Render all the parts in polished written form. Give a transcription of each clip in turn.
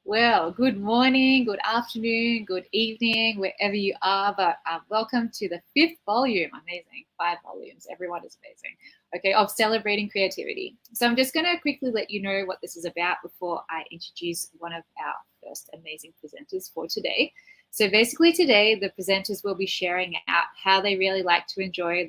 Well, good morning, good afternoon, good evening, wherever you are. But welcome to the 5th volume. Amazing, 5 volumes. Everyone is amazing. Okay, of Celebrating Creativity. So I'm just going to quickly let you know what this is about before I introduce one of our first amazing presenters for today. So basically today, the presenters will be sharing out how they really like to enjoy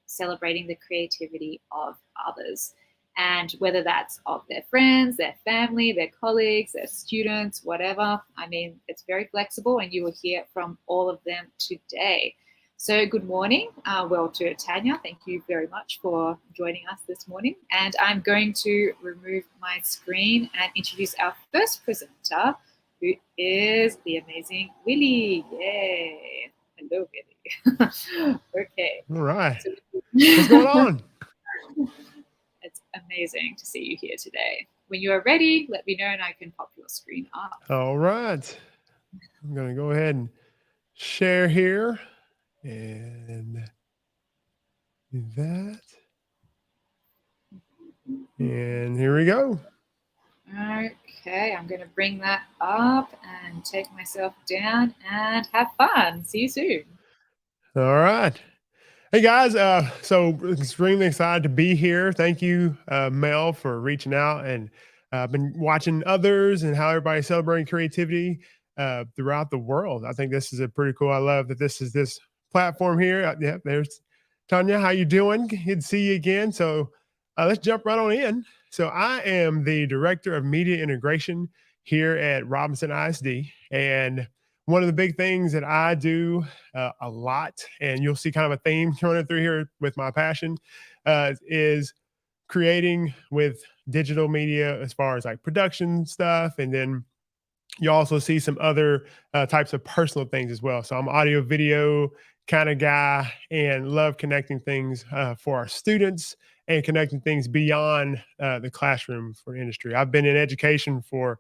celebrating the creativity of others. And whether that's of their friends, their family, their colleagues, their students, whatever. I mean, it's very flexible and you will hear from all of them today. So good morning. Well, to Tanya, thank you very much for joining us this morning. And I'm going to remove my screen and introduce our first presenter, who is the amazing Willie. Yay. Hello, Willie. Okay. All right. What's going on? It's amazing to see you here today. When you are ready, let me know and I can pop your screen up. All right. I'm going to go ahead and share here and do that. And here we go. Okay, I'm going to bring that up and take myself down and have fun. See you soon. All right. Hey guys, so extremely excited to be here. Thank you, Mel, for reaching out, and I've been watching others and how everybody's celebrating creativity throughout the world. I think this is a pretty cool. I love that this platform here. Yeah, there's Tanya. How you doing? Good to see you again. So let's jump right on in. So I am the Director of Media Integration here at Robinson ISD, and one of the big things that I do a lot, and you'll see kind of a theme running through here with my passion, is creating with digital media as far as like production stuff. And then you also see some other types of personal things as well. So I'm audio video kind of guy and love connecting things for our students and connecting things beyond the classroom for industry. I've been in education for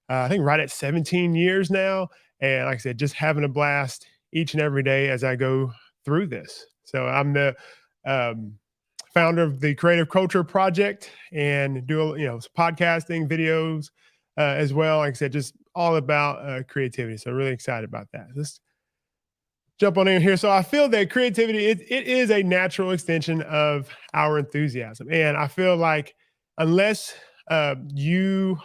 I think right at 17 years now. And like I said, just having a blast each and every day as I go through this. So I'm the founder of the Creative Culture Project and do podcasting, videos as well. Like I said, just all about creativity. So really excited about that. Let's jump on in here. So I feel that creativity, it is a natural extension of our enthusiasm. And I feel like unless you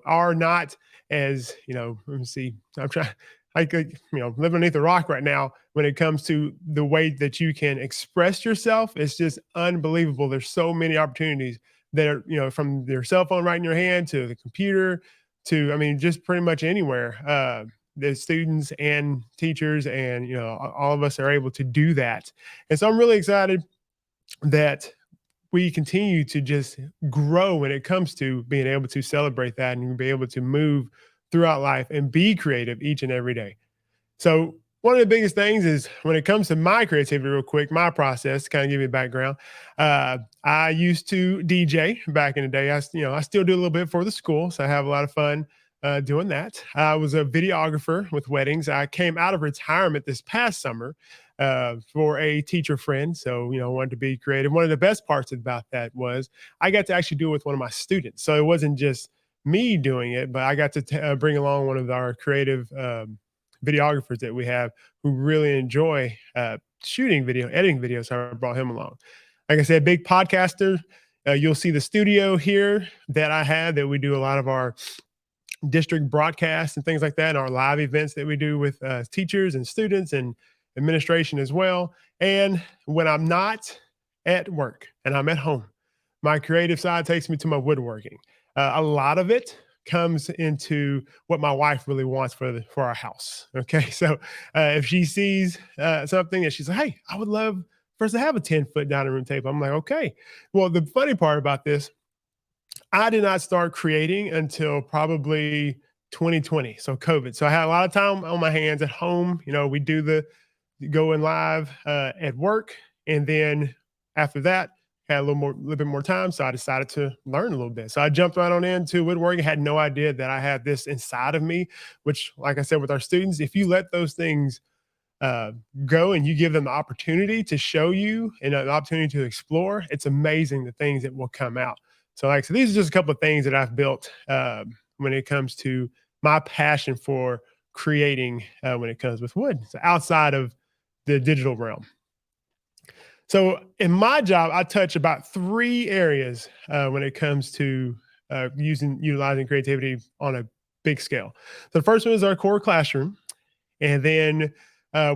are not as, let me see, I'm trying, I could, live underneath a rock right now when it comes to the way that you can express yourself. It's just unbelievable. There's so many opportunities that are, from your cell phone right in your hand to the computer to, just pretty much anywhere. The students and teachers and, all of us are able to do that. And so I'm really excited that we continue to just grow when it comes to being able to celebrate that and be able to move throughout life and be creative each and every day. So one of the biggest things is when it comes to my creativity, real quick, my process, to kind of give you a background. I used to DJ back in the day. I still do a little bit for the school. So I have a lot of fun doing that. I was a videographer with weddings. I came out of retirement this past summer for a teacher friend. So, wanted to be creative. One of the best parts about that was I got to actually do it with one of my students. So it wasn't just me doing it, but I got to bring along one of our creative videographers that we have who really enjoy shooting video, editing videos. So I brought him along. Like I said, big podcaster. You'll see the studio here that I have that we do a lot of our district broadcasts and things like that, and our live events that we do with teachers and students and administration as well. And when I'm not at work and I'm at home, my creative side takes me to my woodworking. A lot of it comes into what my wife really wants for our house. Okay, so if she sees something and she's like, "Hey, I would love for us to have a 10-foot dining room table," I'm like, "Okay." Well, the funny part about this, I did not start creating until probably 2020, so COVID. So I had a lot of time on my hands at home. We do the going live at work, and then after that, had a little bit more time. So I decided to learn a little bit. So I jumped right on into woodworking. Had no idea that I had this inside of me. Which, like I said, with our students, if you let those things go and you give them the opportunity to show you and an opportunity to explore, it's amazing the things that will come out. So these are just a couple of things that I've built when it comes to my passion for creating when it comes with wood. So outside of the digital realm. So in my job, I touch about 3 areas when it comes to utilizing creativity on a big scale. So the first one is our core classroom. And then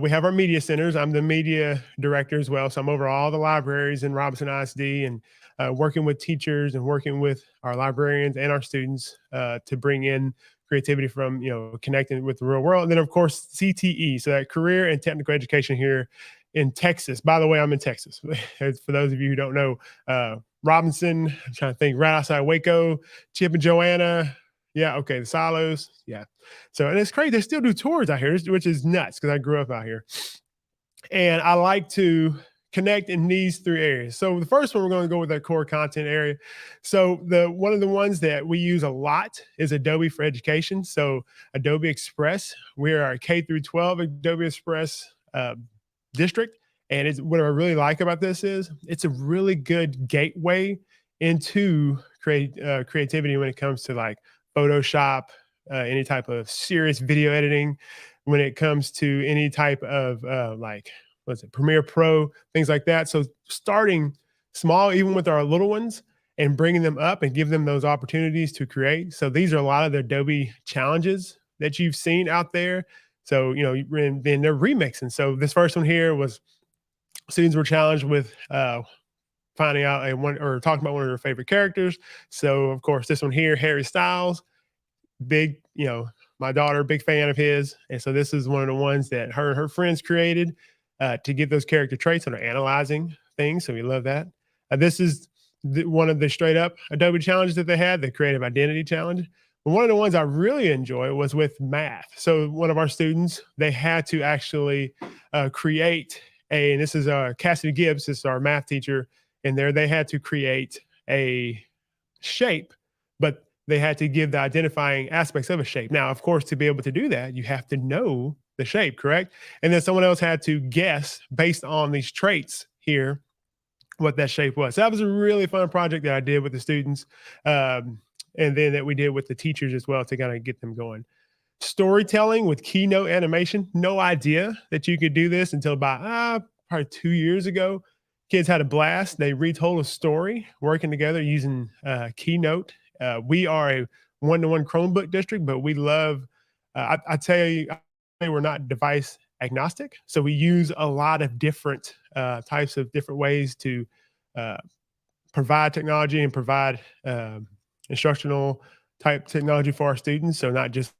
we have our media centers. I'm the media director as well. So I'm over all the libraries in Robinson ISD and working with teachers and working with our librarians and our students to bring in creativity from, connecting with the real world. And then, of course, CTE, so that career and technical education here in Texas. By the way, I'm in Texas. For those of you who don't know, Robinson, I'm trying to think, right outside Waco, Chip and Joanna. Yeah, okay, the silos. Yeah. So, and it's crazy. They still do tours out here, which is nuts because I grew up out here. And I like to connect in these 3 areas. So the first one, we're going to go with that core content area. So one of the ones that we use a lot is Adobe for Education. So Adobe Express, we're our K through 12 Adobe Express district. And what I really like about this is it's a really good gateway into creativity when it comes to like Photoshop, any type of serious video editing, when it comes to any type of Premiere Pro, things like that. So starting small, even with our little ones, and bringing them up and give them those opportunities to create. So these are a lot of the Adobe challenges that you've seen out there. So, then they're remixing. So this first one here was students were challenged with finding out talking about one of their favorite characters. So of course, this one here, Harry Styles, big, my daughter, big fan of his. And so this is one of the ones that her and her friends created to get those character traits, and are analyzing things. So we love that. This is one of the straight up Adobe challenges that they had, the creative identity challenge. But one of the ones I really enjoy was with math. So one of our students, they had to actually create and this is Cassidy Gibbs, this is our math teacher, and they had to create a shape, but they had to give the identifying aspects of a shape. Now, of course, to be able to do that, you have to know the shape, correct? And then someone else had to guess based on these traits here what that shape was. So that was a really fun project that I did with the students, and then that we did with the teachers as well to kind of get them going. Storytelling with Keynote animation. No idea that you could do this until about probably 2 years ago. Kids had a blast. They retold a story working together using Keynote. We are a one-to-one Chromebook district, but we love, I tell you, we're not device agnostic. So we use a lot of different types of different ways to provide technology and provide instructional type technology for our students. So not just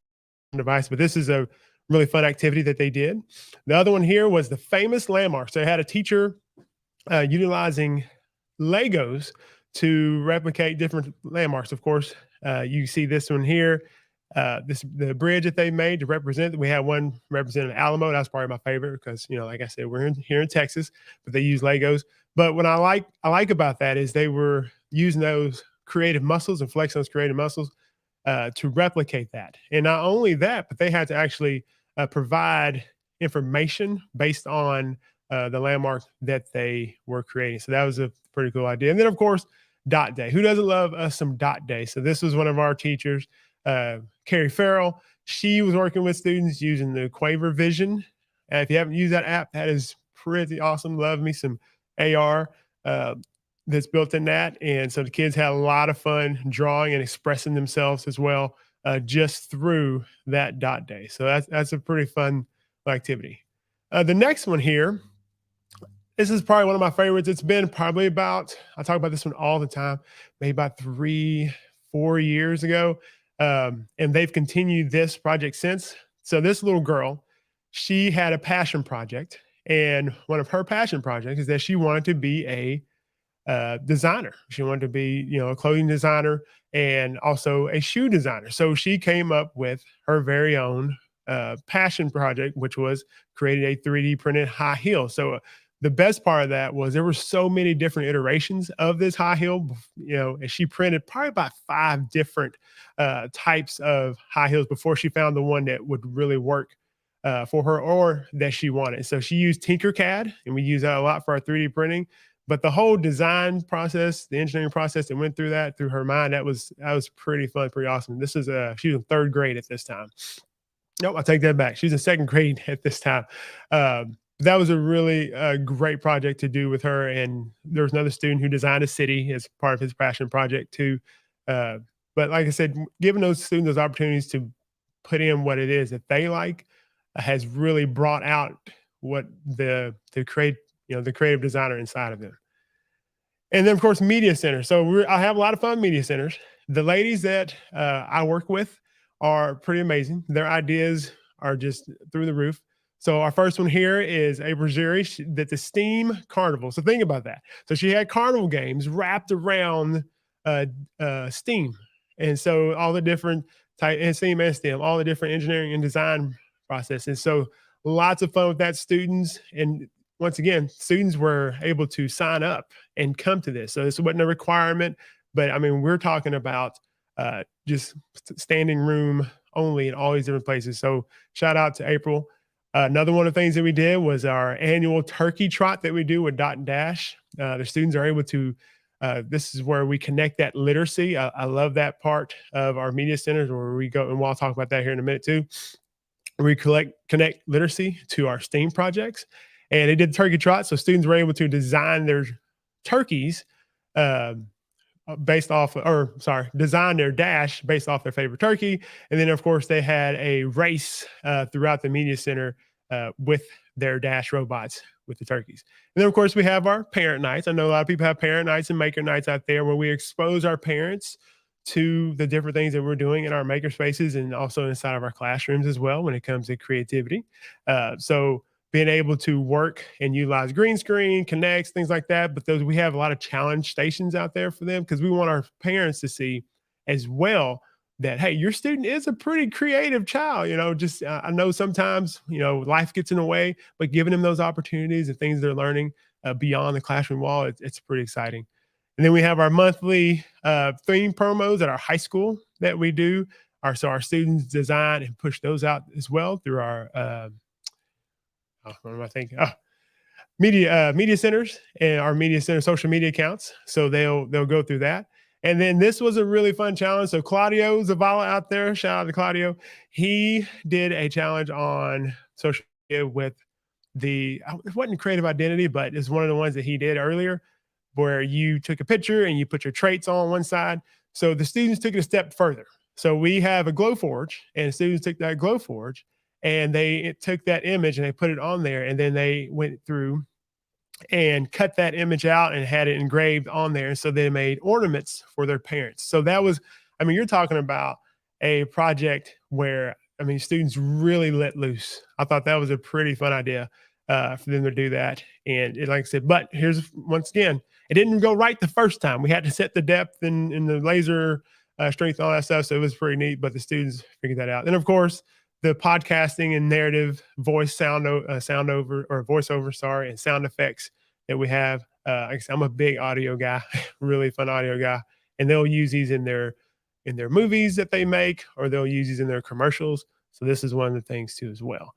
device, but this is a really fun activity that they did. The other one here was the famous landmarks. They had a teacher utilizing Legos to replicate different landmarks. Of course, you see this one here, the bridge that they made to represent. We had one representing Alamo. That's probably my favorite because, like I said, we're here in Texas, but they use Legos. But what I like about that is they were using those creative muscles and flexing those creative muscles to replicate that. And not only that, but they had to actually provide information based on the landmark that they were creating. So that was a pretty cool idea. And then, of course, Dot Day. Who doesn't love some Dot Day? So this was one of our teachers, Carrie Farrell. She was working with students using the Quaver Vision. If you haven't used that app, that is pretty awesome. Love me some AR. That's built in that. And so the kids had a lot of fun drawing and expressing themselves as well just through that dot day. So that's a pretty fun activity. The next one here, this is probably one of my favorites. It's been probably about, I talk about this one all the time, maybe about 3-4 years ago. And they've continued this project since. So this little girl, she had a passion project. And one of her passion projects is that she wanted to be a designer. She wanted to be, a clothing designer and also a shoe designer. So she came up with her very own passion project, which was creating a 3D printed high heel. So the best part of that was there were so many different iterations of this high heel, and she printed probably about 5 different types of high heels before she found the one that would really work for her or that she wanted. So she used Tinkercad, and we use that a lot for our 3D printing. But the whole design process, the engineering process that went through her mind, that was pretty fun, pretty awesome. This is she was in 3rd grade at this time. Nope, I'll take that back. She's in 2nd grade at this time. That was a really great project to do with her. And there was another student who designed a city as part of his passion project too. But like I said, giving those students those opportunities to put in what it is that they like has really brought out what the creative designer inside of them. And then, of course, media center. So I have a lot of fun media centers. The ladies that I work with are pretty amazing. Their ideas are just through the roof. So our first one here is April Zuri, that the STEAM Carnival. So think about that. So she had carnival games wrapped around STEAM. And so all the different type, and STEAM and STEM, all the different engineering and design processes. So lots of fun with that, students. And once again, students were able to sign up and come to this. So this wasn't a requirement, but I mean, we're talking about just standing room only in all these different places. So shout out to April. Another one of the things that we did was our annual turkey trot that we do with Dot and Dash. The students are able to, this is where we connect that literacy. I love that part of our media centers where we go, and we'll talk about that here in a minute too. We connect literacy to our STEAM projects. And they did turkey trot, so students were able to design their turkeys design their dash based off their favorite turkey. And then, of course, they had a race throughout the media center with their dash robots with the turkeys. And then, of course, we have our parent nights. I know a lot of people have parent nights and maker nights out there where we expose our parents to the different things that we're doing in our maker spaces and also inside of our classrooms as well when it comes to creativity. So being able to work and utilize green screen, connects, things like that. But we have a lot of challenge stations out there for them because we want our parents to see as well that, hey, your student is a pretty creative child. I know sometimes, life gets in the way, but giving them those opportunities and things they're learning beyond the classroom wall, it's pretty exciting. And then we have our monthly theme promos at our high school that we do. So our students design and push those out as well through our what am I thinking? Media centers and our media center social media accounts. So they'll go through that. And then this was a really fun challenge. So Claudio Zavala out there, shout out to Claudio. He did a challenge on social media with it wasn't creative identity, but it's one of the ones that he did earlier where you took a picture and you put your traits on one side. So the students took it a step further. So we have a Glowforge, and students took that Glowforge and they took that image and they put it on there, and then they went through and cut that image out and had it engraved on there. So they made ornaments for their parents. So that was, you're talking about a project where, students really let loose. I thought that was a pretty fun idea for them to do that. And like I said, but here's, once again, it didn't go right the first time. We had to set the depth and the laser strength, all that stuff. So it was pretty neat, but the students figured that out. And of course, the podcasting and narrative voiceover, and sound effects that we have. Like I said, I'm a big audio guy, really fun audio guy, and they'll use these in their movies that they make, or they'll use these in their commercials. So this is one of the things too as well.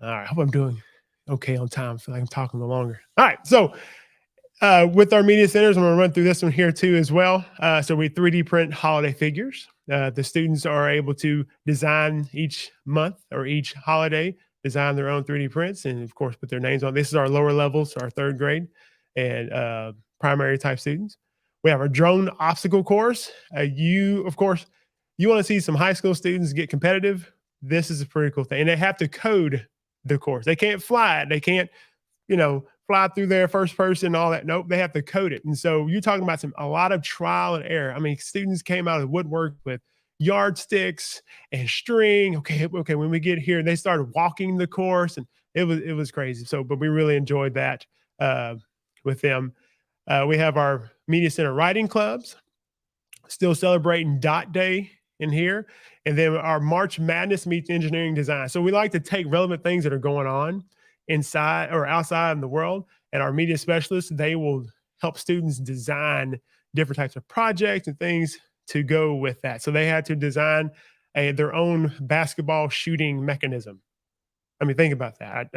All right, I hope I'm doing okay on time. I feel like I'm talking a little longer. All right, so with our media centers, I'm going to run through this one here too as well. So we 3D print holiday figures. The students are able to design each month or each holiday, design their own 3D prints, and of course put their names on. This is our lower levels, our 3rd grade and primary type students. We have our drone obstacle course. You you want to see some high school students get competitive, this is a pretty cool thing. And they have to code the course. They can't fly it. They can't, fly through their first person and all that. Nope, they have to code it. And so you're talking about a lot of trial and error. I mean, students came out of the woodwork with yardsticks and string. Okay, when we get here, they started walking the course, and it was crazy. So, but we really enjoyed that with them. We have our Media Center writing clubs, still celebrating Dot Day in here. And then our March Madness meets engineering design. So we like to take relevant things that are going on inside or outside in the world, and our media specialists, they will help students design different types of projects and things to go with that. So they had to design their own basketball shooting mechanism. I mean, think about that.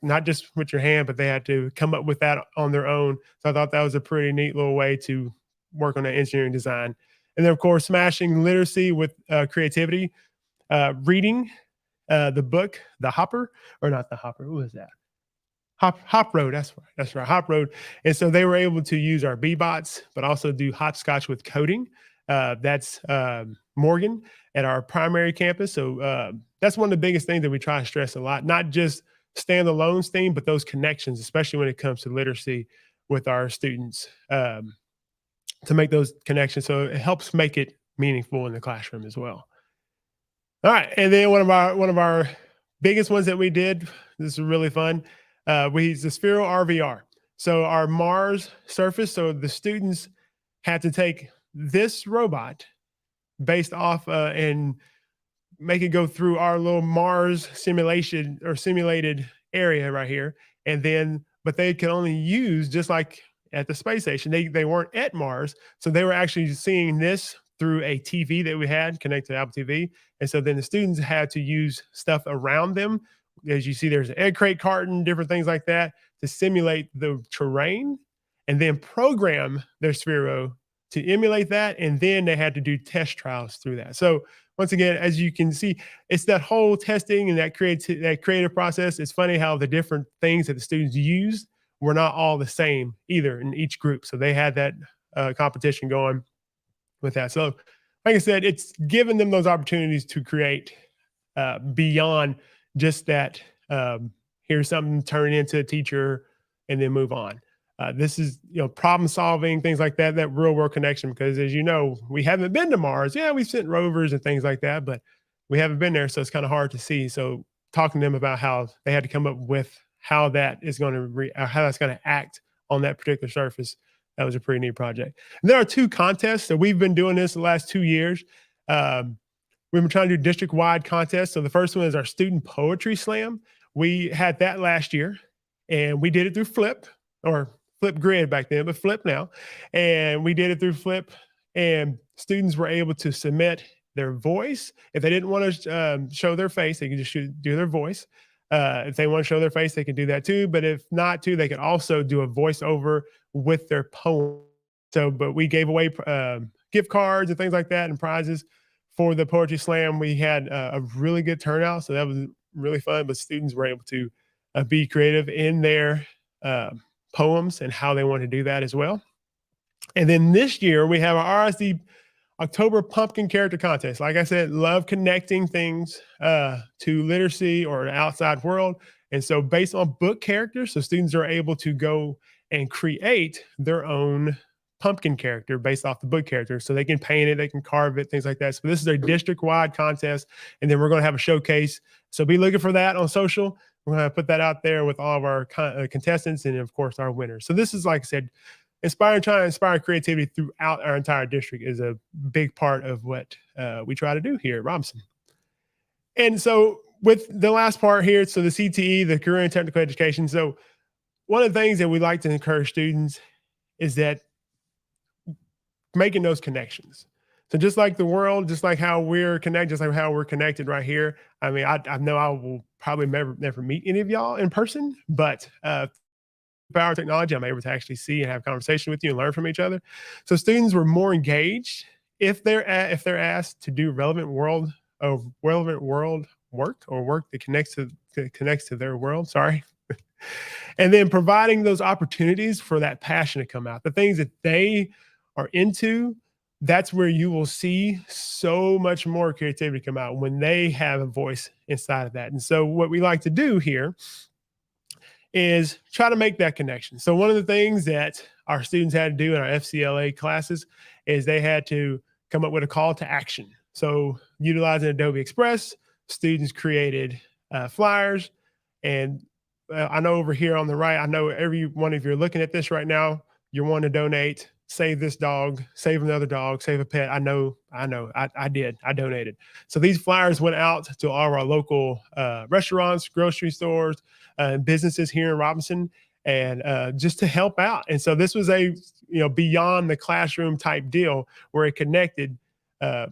Not just with your hand, but they had to come up with that on their own. So I thought that was a pretty neat little way to work on that engineering design. And then, of course, smashing literacy with creativity, reading the book, The Hopper, or not The Hopper. Who was that? Hop Road. That's right. Hop Road. And so they were able to use our B-Bots, but also do hopscotch with coding. That's Morgan at our primary campus. So that's one of the biggest things that we try to stress a lot, not just standalone STEAM, but those connections, especially when it comes to literacy with our students, to make those connections. So it helps make it meaningful in the classroom as well. All right. And then one of our biggest ones that we did, this is really fun. We used the Sphero RVR. So our Mars surface. So the students had to take this robot based off and make it go through our little Mars simulation or simulated area right here. And then, but they could only use, just like at the space station, they weren't at Mars. So they were actually seeing this through a TV that we had connected to Apple TV. And so then the students had to use stuff around them. As you see, there's an egg crate carton, different things like that to simulate the terrain, and then program their Sphero to emulate that. And then they had to do test trials through that. So once again, as you can see, it's that whole testing and that creative process. It's funny how the different things that the students used were not all the same either in each group. So they had that competition going with that. So like I said, it's given them those opportunities to create beyond just that, here's something, turn into a teacher and then move on. This is, problem solving, things like that, that real world connection, because as you know, we haven't been to Mars. Yeah, we've sent rovers and things like that, but we haven't been there. So it's kind of hard to see. So talking to them about how they had to come up with how that is going to, how that's going to act on that particular surface. That was a pretty neat project. And there are 2 contests. So we've been doing this the last 2 years. We've been trying to do district-wide contests. So the first one is our student poetry slam. We had that last year, and we did it through Flip, or Flipgrid back then, but Flip now. And we did it through Flip, and students were able to submit their voice. If they didn't want to show their face, they could just do their voice. If they want to show their face, they can do that too. But if not too, they could also do a voiceover with their poem. So, but we gave away gift cards and things like that and prizes for the poetry slam. We had a really good turnout. So that was really fun, but students were able to be creative in their poems and how they want to do that as well. And then this year we have our RSD October Pumpkin Character Contest. Like I said, love connecting things to literacy or the outside world. And so based on book characters, so students are able to go and create their own pumpkin character based off the book character. So they can paint it, they can carve it, things like that. So this is a district-wide contest, and then we're going to have a showcase. So be looking for that on social. We're going to put that out there with all of our contestants and, of course, our winners. So this is, like I said, trying to inspire creativity throughout our entire district is a big part of what we try to do here at Robinson. And so with the last part here, so the CTE, the Career and Technical Education. So one of the things that we like to encourage students is that making those connections. So just like the world, just like how we're connected, just like how we're connected right here. I mean, I know I will probably never meet any of y'all in person, but power of technology, I'm able to actually see and have a conversation with you and learn from each other. So students were more engaged if they're asked to do relevant world work, or work that connects to their world. Sorry. And then providing those opportunities for that passion to come out, the things that they are into, that's where you will see so much more creativity come out when they have a voice inside of that. And so what we like to do here is try to make that connection. So one of the things that our students had to do in our FCLA classes is they had to come up with a call to action. So utilizing Adobe Express, students created flyers. And I know over here on the right, I know every one of you are looking at this right now, you're wanting to donate, save this dog, save another dog, save a pet. I did. I donated. So these flyers went out to all of our local restaurants, grocery stores, businesses here in Robinson, and just to help out. And so this was a beyond the classroom type deal where it connected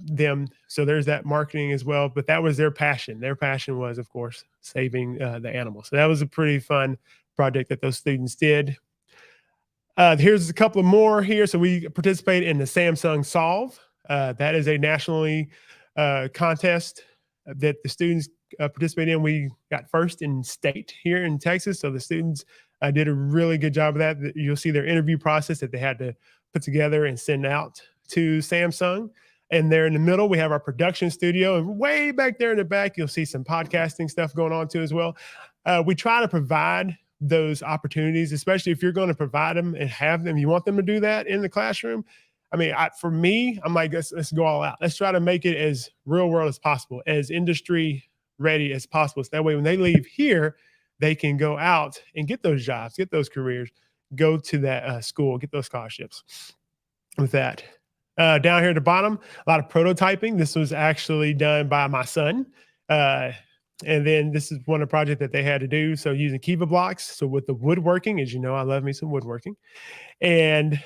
them. So there's that marketing as well, but that was their passion. Their passion was, of course, saving the animals. So that was a pretty fun project that those students did. Here's a couple of more here. So we participate in the Samsung Solve. That is a nationally contest that the students participate in. We got first in state here in Texas. So the students did a really good job of that. You'll see their interview process that they had to put together and send out to Samsung. And there in the middle, we have our production studio. And way back there in the back, you'll see some podcasting stuff going on too as well. We try to provide those opportunities, especially if you're going to provide them and have them, you want them to do that in the classroom. I mean, for me, I'm like, let's go all out. Let's try to make it as real world as possible, as industry ready as possible. So that way, when they leave here, they can go out and get those jobs, get those careers, go to that school, get those scholarships with that. Down here at the bottom, a lot of prototyping. This was actually done by my son. And then this is one of the projects that they had to do. So using Kiva blocks. So with the woodworking, as you know, I love me some woodworking. And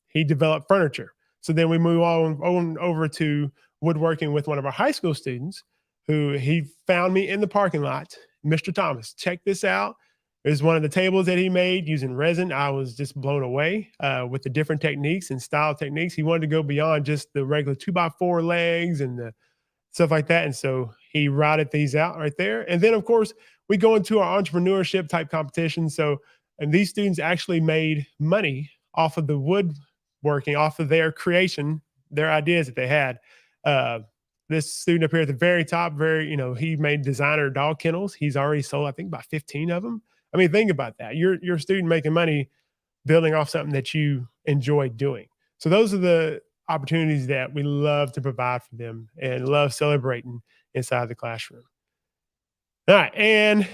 he developed furniture. So then we move on over to woodworking with one of our high school students who he found me in the parking lot. Mr. Thomas, check this out. It was one of the tables that he made using resin. I was just blown away with the different techniques and style techniques. He wanted to go beyond just the regular 2x4 legs and the stuff like that. And so he routed these out right there. And then, of course, we go into our entrepreneurship type competition. So, and these students actually made money off of the woodworking, off of their creation, their ideas that they had. This student up here at the very top, he made designer dog kennels. He's already sold, I think, about 15 of them. I mean, think about that. You're a student making money building off something that you enjoy doing. So those are the opportunities that we love to provide for them and love celebrating inside the classroom. All right. And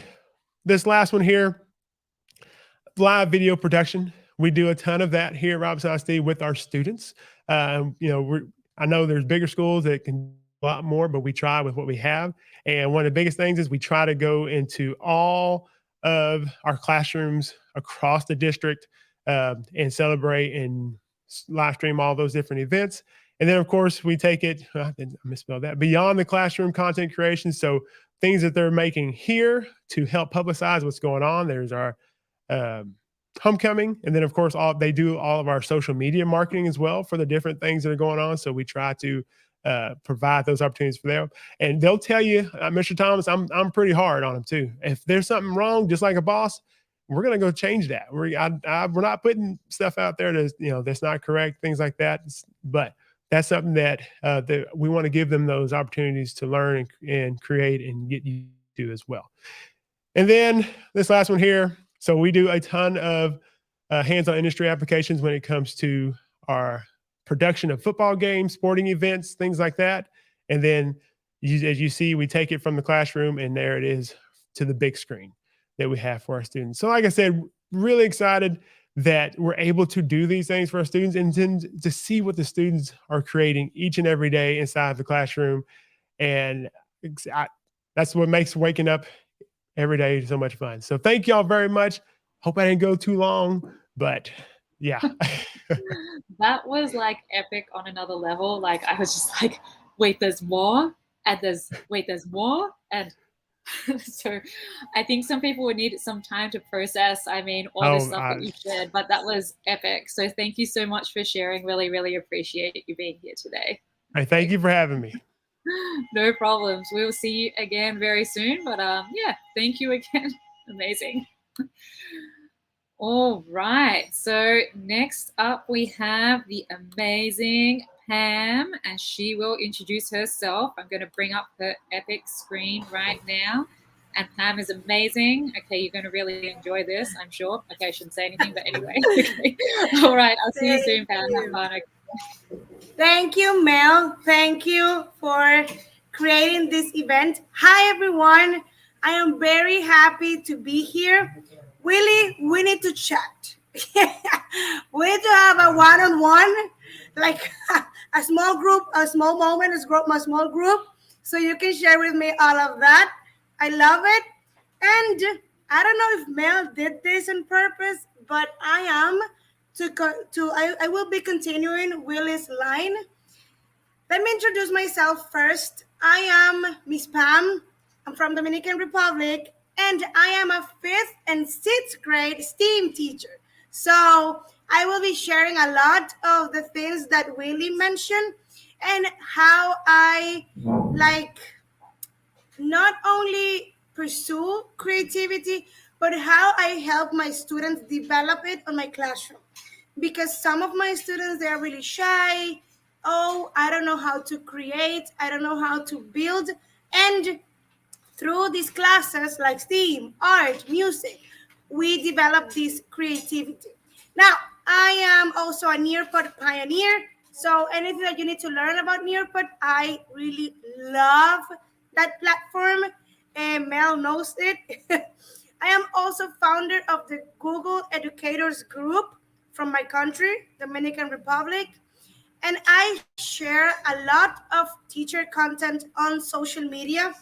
this last one here, live video production. We do a ton of that here at Robinson ISD with our students. I know there's bigger schools that can do a lot more, but we try with what we have. And one of the biggest things is we try to go into all of our classrooms across the district and celebrate and live stream all those different events. And then, of course, we take it, I misspelled that, beyond the classroom content creation. So things that they're making here to help publicize what's going on. There's our homecoming. And then, of course, they do all of our social media marketing as well for the different things that are going on. So we try to provide those opportunities for them. And they'll tell you, Mr. Thomas, I'm pretty hard on them too. If there's something wrong, just like a boss, we're going to go change that. We're not putting stuff out there that's not correct, things like that. But that's something that we want to give them those opportunities to learn and create and get you to as well. And then this last one here. So we do a ton of hands-on industry applications when it comes to our production of football games, sporting events, things like that. And then as you see, we take it from the classroom and there it is to the big screen that we have for our students. So like I said, really excited that we're able to do these things for our students and then to see what the students are creating each and every day inside the classroom. And that's what makes waking up every day so much fun. So thank y'all very much. Hope I didn't go too long, but yeah. That was like epic on another level. Like I was just like, wait, there's more, and there's more. And so I think some people would need some time to process, all this stuff that you shared, but that was epic. So thank you so much for sharing. Really, really appreciate you being here today. Hey, thank you for having me. No problems. We will see you again very soon. But yeah, thank you again. Amazing. All right. So next up, we have the amazing Pam, and she will introduce herself. I'm going to bring up her epic screen right now. And Pam is amazing. Okay, you're going to really enjoy this, I'm sure. Okay, I shouldn't say anything, but anyway. Okay. All right. I'll see you soon, Pam. Have fun. Okay. Thank you, Mel. Thank you for creating this event. Hi, everyone. I am very happy to be here. Willie, we need to chat. We need to have a one-on-one, like a small group, a small moment, a small group, so you can share with me all of that. I love it. And I don't know if Mel did this on purpose, but I am I will be continuing Willie's line. Let me introduce myself first. I am Miss Pam. I'm from Dominican Republic, and I am a 5th and 6th grade STEAM teacher. So I will be sharing a lot of the things that Willie mentioned and how I like not only pursue creativity, but how I help my students develop it on my classroom. Because some of my students, they are really shy. Oh, I don't know how to create. I don't know how to build. And through these classes like STEAM, art, music, we develop this creativity. Now, I am also a Nearpod pioneer. So anything that you need to learn about Nearpod, I really love that platform. And Mel knows it. I am also founder of the Google Educators Group from my country, Dominican Republic. And I share a lot of teacher content on social media.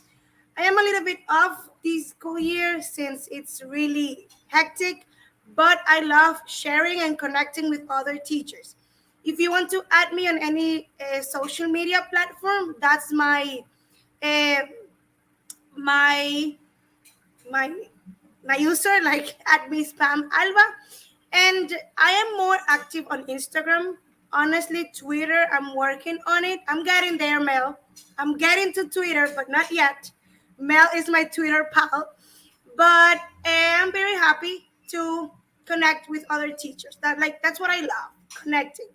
I am a little bit off this school year since it's really hectic, but I love sharing and connecting with other teachers. If you want to add me on any social media platform, that's uh, my my my user, like at Miss Pam Alba. And I am more active on Instagram. Honestly, Twitter, I'm working on it. I'm getting there, Mel. I'm getting to Twitter, but not yet. Mel is my Twitter pal. But I'm very happy to connect with other teachers. That's what I love, connecting.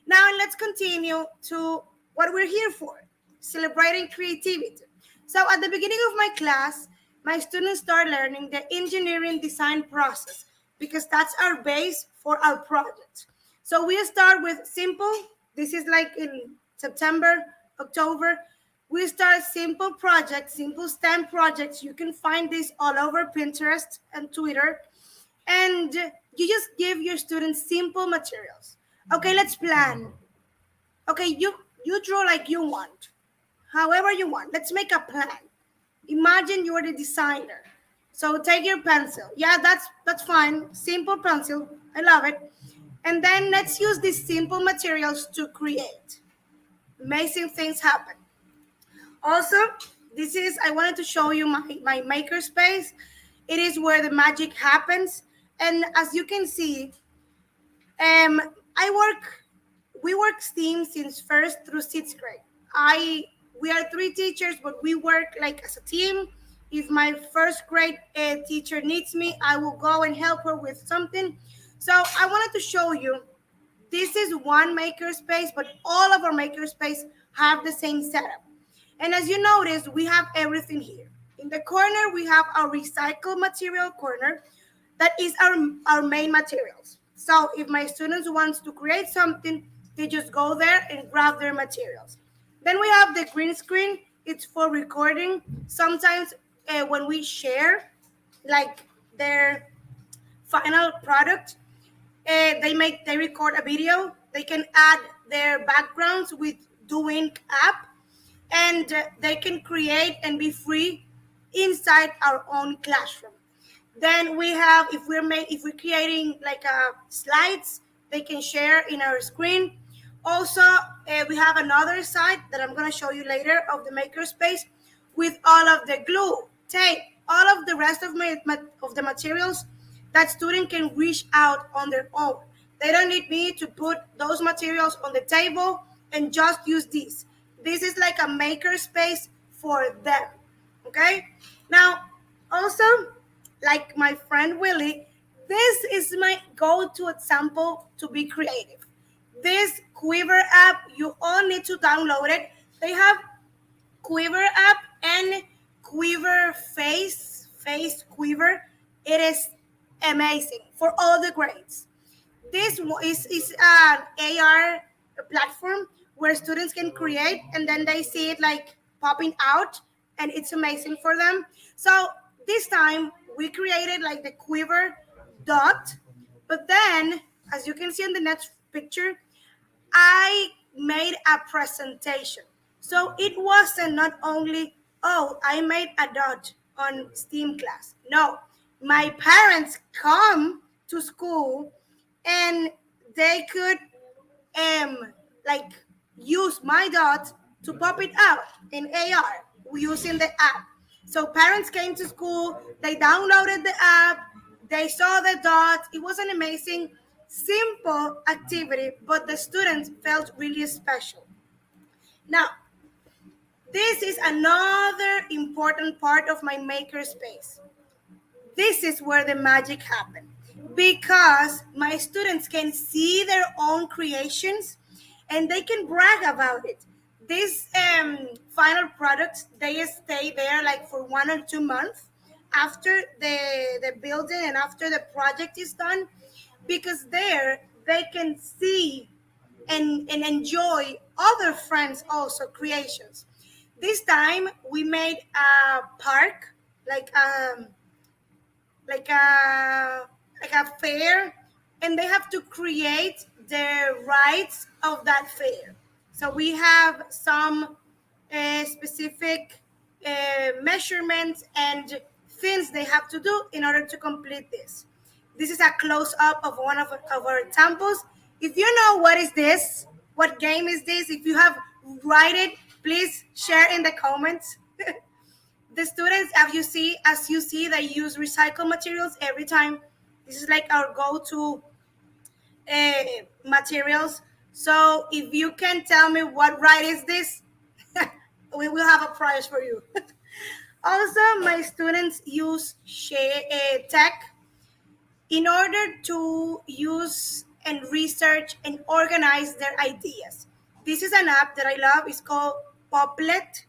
Now let's continue to what we're here for, celebrating creativity. So at the beginning of my class, my students start learning the engineering design process because that's our base for our projects. So we start with simple. This is like in September, October. We start simple projects, simple STEM projects. You can find this all over Pinterest and Twitter. And you just give your students simple materials. Okay, let's plan. Okay, you draw like you want, however you want. Let's make a plan. Imagine you're the designer. So take your pencil. Yeah, that's fine. Simple pencil. I love it. And then let's use these simple materials to create. Amazing things happen. Also, I wanted to show you my makerspace. It is where the magic happens. And as you can see, um, I work we work STEAM since 1st through 6th grade. We are 3 teachers, but we work like as a team. If my 1st grade teacher needs me, I will go and help her with something. So I wanted to show you, this is one makerspace, but all of our makerspace have the same setup. And as you notice, we have everything here. In the corner, we have our recycled material corner. That is our main materials. So if my students wants to create something, they just go there and grab their materials. Then we have the green screen. It's for recording. Sometimes when we share like their final product, they record a video. They can add their backgrounds with Doink app, and they can create and be free inside our own classroom. Then we have, if we're creating like slides, they can share in our screen. Also, we have another side that I'm going to show you later of the makerspace with all of the glue, tape, all of the rest of the materials that student can reach out on their own. They don't need me to put those materials on the table and just use these. This is like a makerspace for them. Okay? Now, also, like my friend Willie, This is my go-to example to be creative. This Quiver app, you all need to download it. They have Quiver app and Quiver face Quiver. It is amazing for all the grades. This is an AR platform where students can create and then they see it like popping out, and it's amazing for them. So this time we created like the Quiver dot, but then as you can see in the next picture, I made a presentation. So it wasn't not only, oh, I made a dot on STEAM class. No, my parents come to school and they could like use my dot to pop it out in AR using the app. So parents came to school, they downloaded the app, they saw the dot. It was an amazing, simple activity, but the students felt really special. Now, this is another important part of my makerspace. This is where the magic happened because my students can see their own creations and they can brag about it. These final products, they stay there like for 1 or 2 months after the building and after the project is done, because there they can see and enjoy other friends also creations. This time we made a park, like like a like a fair, and they have to create the rides of that fair. So we have some specific measurements and things they have to do in order to complete this. This is a close-up of one of our examples. If you know what is this, what game is this, if you have write it, please share in the comments. The students, as you see, they use recycled materials every time. This is like our go-to materials. So if you can tell me what ride is this, we will have a prize for you. Also, my students use tech in order to use and research and organize their ideas. This is an app that I love. It's called Poplet.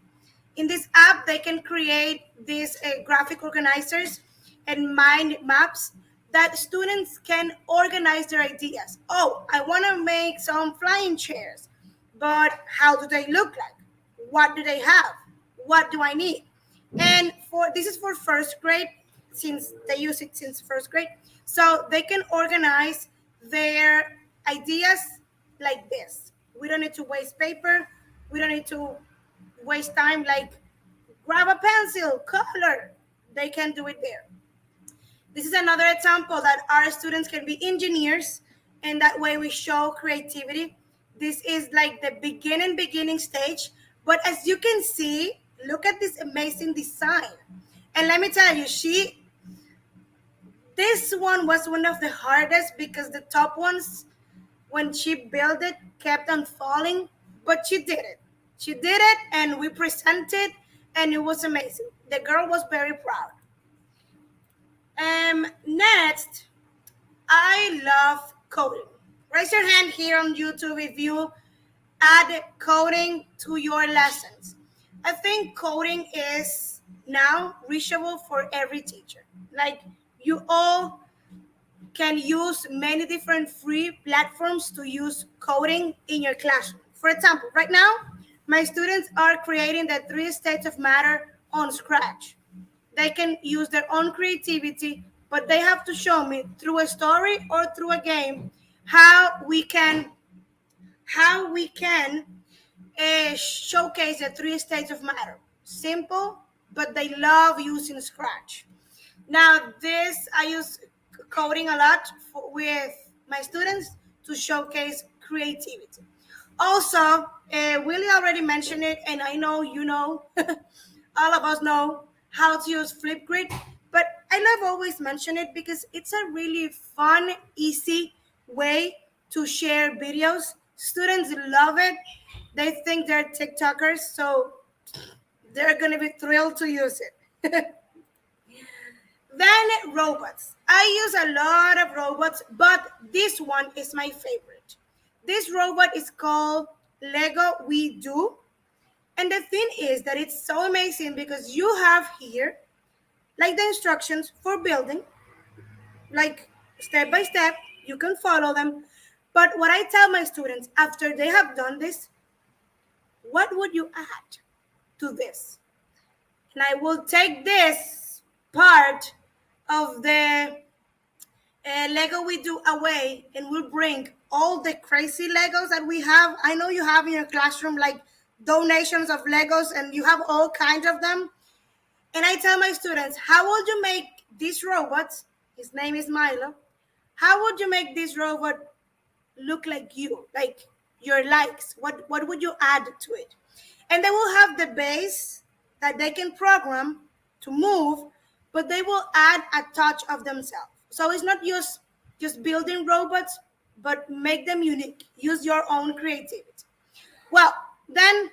In this app, they can create these graphic organizers and mind maps that students can organize their ideas. Oh, I want to make some flying chairs, but how do they look like? What do they have? What do I need? And this is for first grade, since they use it since first grade. So they can organize their ideas like this. We don't need to waste paper. We don't need to waste time, like grab a pencil, color. They can do it there. This is another example that our students can be engineers, and that way we show creativity. This is like the beginning stage. But as you can see, look at this amazing design. And let me tell you, this one was one of the hardest because the top ones, when she built it, kept on falling, but she did it. She did it, and we presented, and it was amazing. The girl was very proud. Next, I love coding. Raise your hand here on YouTube if you add coding to your lessons. I think coding is now reachable for every teacher. Like, you all can use many different free platforms to use coding in your classroom. For example, right now, my students are creating the 3 states of matter on Scratch. They can use their own creativity, but they have to show me through a story or through a game how we can showcase the 3 states of matter. Simple, but they love using Scratch. Now, I use coding a lot with my students to showcase creativity. Also, Willie already mentioned it, and I know you know, all of us know how to use Flipgrid, but I love always mention it because it's a really fun, easy way to share videos. Students love it. They think they're TikTokers, so they're going to be thrilled to use it. Then robots. I use a lot of robots, but this one is my favorite. This robot is called Lego We Do. And the thing is that it's so amazing because you have here like the instructions for building, like step by step, you can follow them. But what I tell my students after they have done this, what would you add to this? And I will take this part of the Lego We Do away, and we'll bring all the crazy Legos that we have. I know you have in your classroom like donations of Legos, and you have all kinds of them. And I tell my students, how would you make this robot, his name is Milo, how would you make this robot look like you, like your likes? What would you add to it? And they will have the base that they can program to move, but they will add a touch of themselves. So it's not just building robots, but make them unique. Use your own creativity. Well, then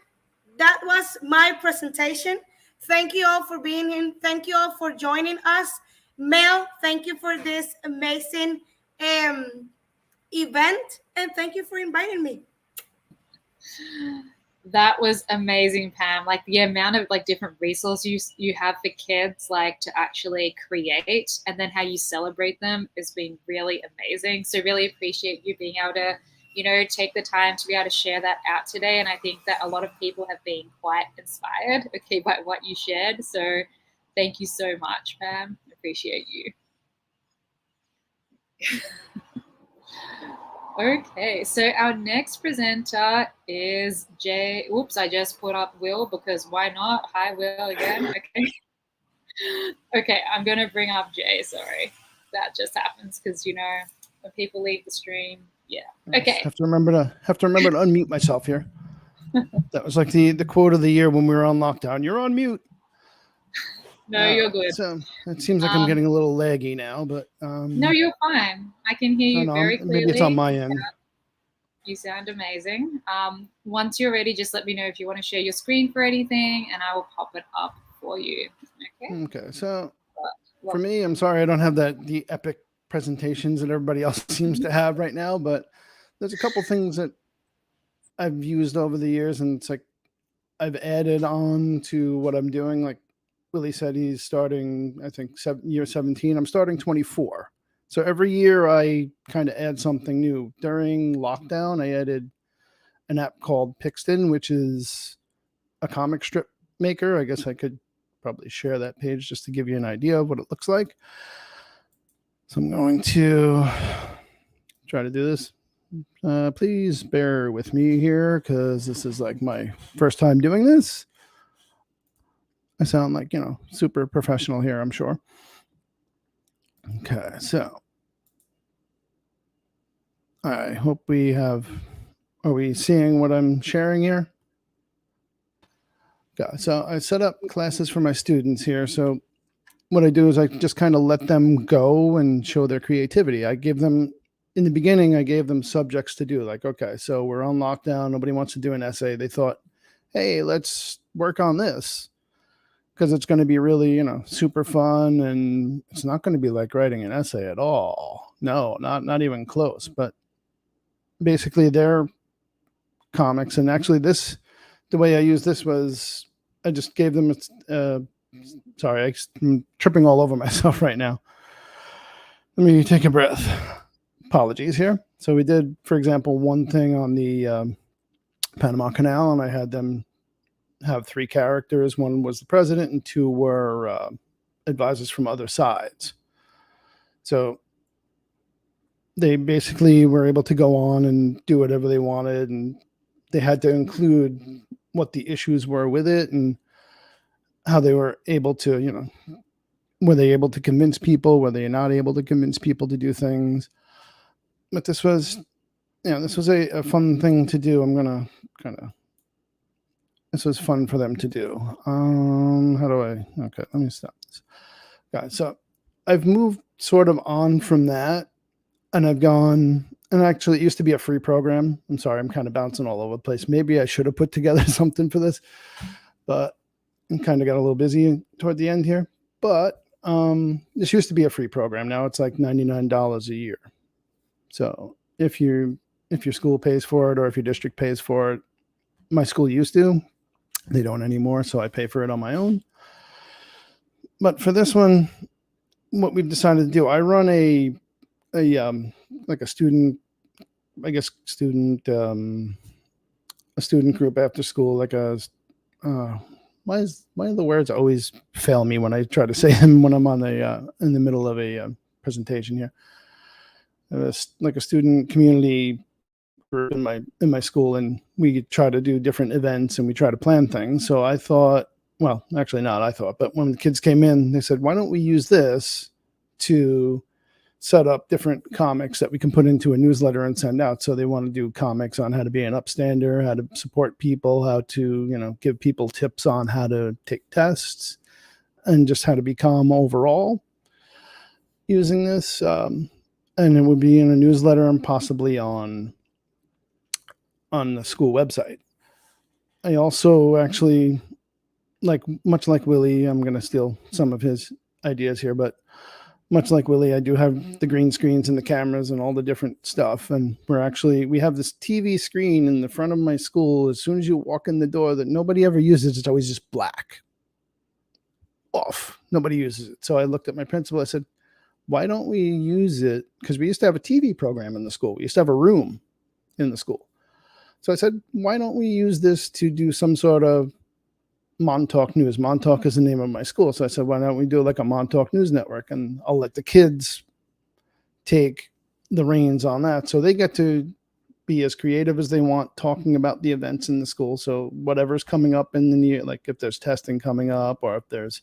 that was my presentation. Thank you all for being here. Thank you all for joining us. Mel, thank you for this amazing event, and thank you for inviting me. That was amazing, Pam. Like the amount of like different resources you have for kids, like to actually create, and then how you celebrate them has been really amazing. So really appreciate you being able to, you know, take the time to be able to share that out today. And I think that a lot of people have been quite inspired, okay, by what you shared. So thank you so much, Pam. Appreciate you. Okay, so our next presenter is Jay. Oops, I just put up Will because why not? Hi, Will again. Okay. Okay, I'm going to bring up Jay. Sorry. That just happens because, you know, when people leave the stream. Yeah. Okay. Have to remember to unmute myself here. That was like the quote of the year when we were on lockdown. You're on mute. No, you're good. So it seems like I'm getting a little laggy now, but no, you're fine. I can hear you very clearly. Maybe it's on my end. You sound amazing. Once you're ready, just let me know if you want to share your screen for anything, and I will pop it up for you. Okay. Okay. So for me, I'm sorry I don't have the epic presentations that everybody else seems to have right now, but there's a couple things that I've used over the years, and it's like I've added on to what I'm doing. Like Willie said, he's starting, I think, year 17. I'm starting 24. So every year I kind of add something new. During lockdown, I added an app called Pixton, which is a comic strip maker. I guess I could probably share that page just to give you an idea of what it looks like. So I'm going to try to do this. Please bear with me here because this is like my first time doing this. I sound like, you know, super professional here, I'm sure. Okay, so I hope are we seeing what I'm sharing here? Okay, so I set up classes for my students here. So what I do is I just kind of let them go and show their creativity. I give them, in the beginning, I gave them subjects to do. Like, okay, so we're on lockdown. Nobody wants to do an essay. They thought, hey, let's work on this because it's going to be really, you know, super fun. And it's not going to be like writing an essay at all. No, not even close. But basically they're comics. And actually the way I used this was I just gave them, sorry, I'm tripping all over myself right now. Let me take a breath. Apologies here. So we did, for example, one thing on the Panama Canal, and I had them have 3 characters. One was the president and 2 were advisors from other sides. So they basically were able to go on and do whatever they wanted, and they had to include what the issues were with it and how they were able to, you know, were they able to convince people? Were they not able to convince people to do things? But this was, you know, this was a fun thing to do. I'm going to this was fun for them to do. Okay, let me stop this. Guys, so I've moved sort of on from that, and I've gone, and actually it used to be a free program. I'm sorry, I'm kind of bouncing all over the place. Maybe I should have put together something for this, but I kind of got a little busy toward the end here. But This used to be a free program. Now it's like $99 a year. So if your school pays for it or if your district pays for it, my school used to, they don't anymore. So I pay for it on my own. But for this one, what we've decided to do, I run a student group after school, like why do the words always fail me when I try to say them when I'm on in the middle of a presentation here? Like a student community group in my school, and we try to do different events and we try to plan things. So I thought, well, actually not I thought, but when the kids came in, they said, why don't we use this to set up different comics that we can put into a newsletter and send out. So they want to do comics on how to be an upstander, how to support people, how to, give people tips on how to take tests, and just how to be calm overall using this. And it would be in a newsletter and possibly on the school website. I also actually, much like Willie, I'm going to steal some of his ideas here, but much like Willie, I do have the green screens and the cameras and all the different stuff. And we have this TV screen in the front of my school. As soon as you walk in the door that nobody ever uses, it's always just black. Off. Nobody uses it. So I looked at my principal. I said, why don't we use it? Because we used to have a TV program in the school. We used to have a room in the school. So I said, why don't we use this to do some sort of Montauk News? Montauk is the name of my school. So I said, why don't we do like a Montauk News Network? And I'll let the kids take the reins on that. So they get to be as creative as they want talking about the events in the school. So whatever's coming up in the new, like if there's testing coming up or if there's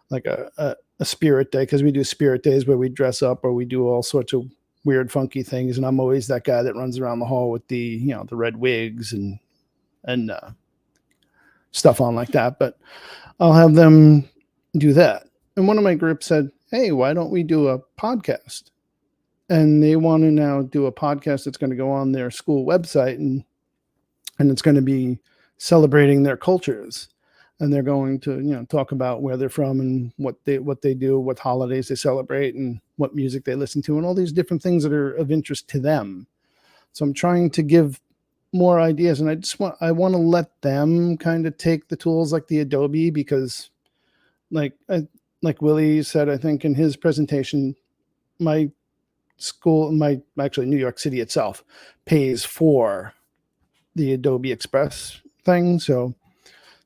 like a spirit day, because we do spirit days where we dress up or we do all sorts of weird, funky things. And I'm always that guy that runs around the hall with the, the red wigs and stuff on like that. But I'll have them do that. And one of my groups said, hey, why don't we do a podcast? And they want to now do a podcast that's going to go on their school website, and it's going to be celebrating their cultures. And they're going to, talk about where they're from and what they do, what holidays they celebrate, and what music they listen to, and all these different things that are of interest to them. So I'm trying to give more ideas, and I want to let them kind of take the tools like the Adobe, because like Willie said, I think in his presentation, my school, New York City itself pays for the Adobe Express thing. So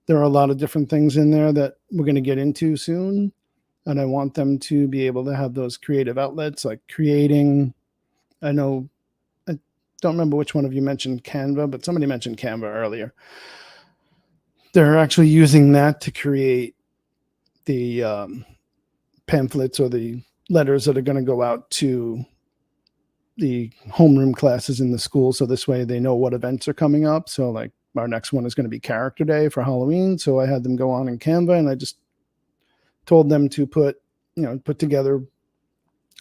there are a lot of different things in there that we're going to get into soon. And I want them to be able to have those creative outlets, like creating, I don't remember which one of you mentioned Canva, but somebody mentioned Canva earlier. They're actually using that to create the pamphlets or the letters that are going to go out to the homeroom classes in the school. So this way they know what events are coming up. So like our next one is going to be Character Day for Halloween. So I had them go on in Canva, and I just told them to put together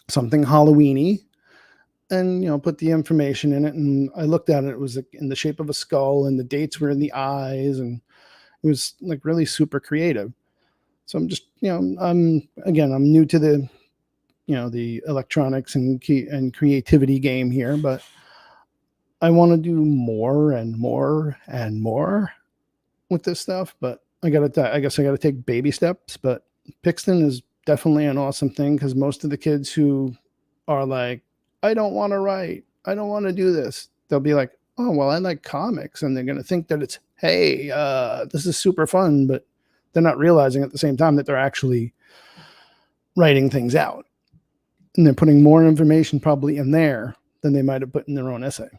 something Halloween-y and, put the information in it. And I looked at it, it was in the shape of a skull, and the dates were in the eyes, and it was like really super creative. So I'm just, I'm new to the, the electronics and creativity game here, but I want to do more and more and more with this stuff. But I guess I got to take baby steps. But Pixton is definitely an awesome thing, because most of the kids who are like, I don't want to write, I don't want to do this, they'll be like, oh, well, I like comics. And they're going to think that it's, hey, this is super fun. But they're not realizing at the same time that they're actually writing things out. And they're putting more information probably in there than they might have put in their own essay.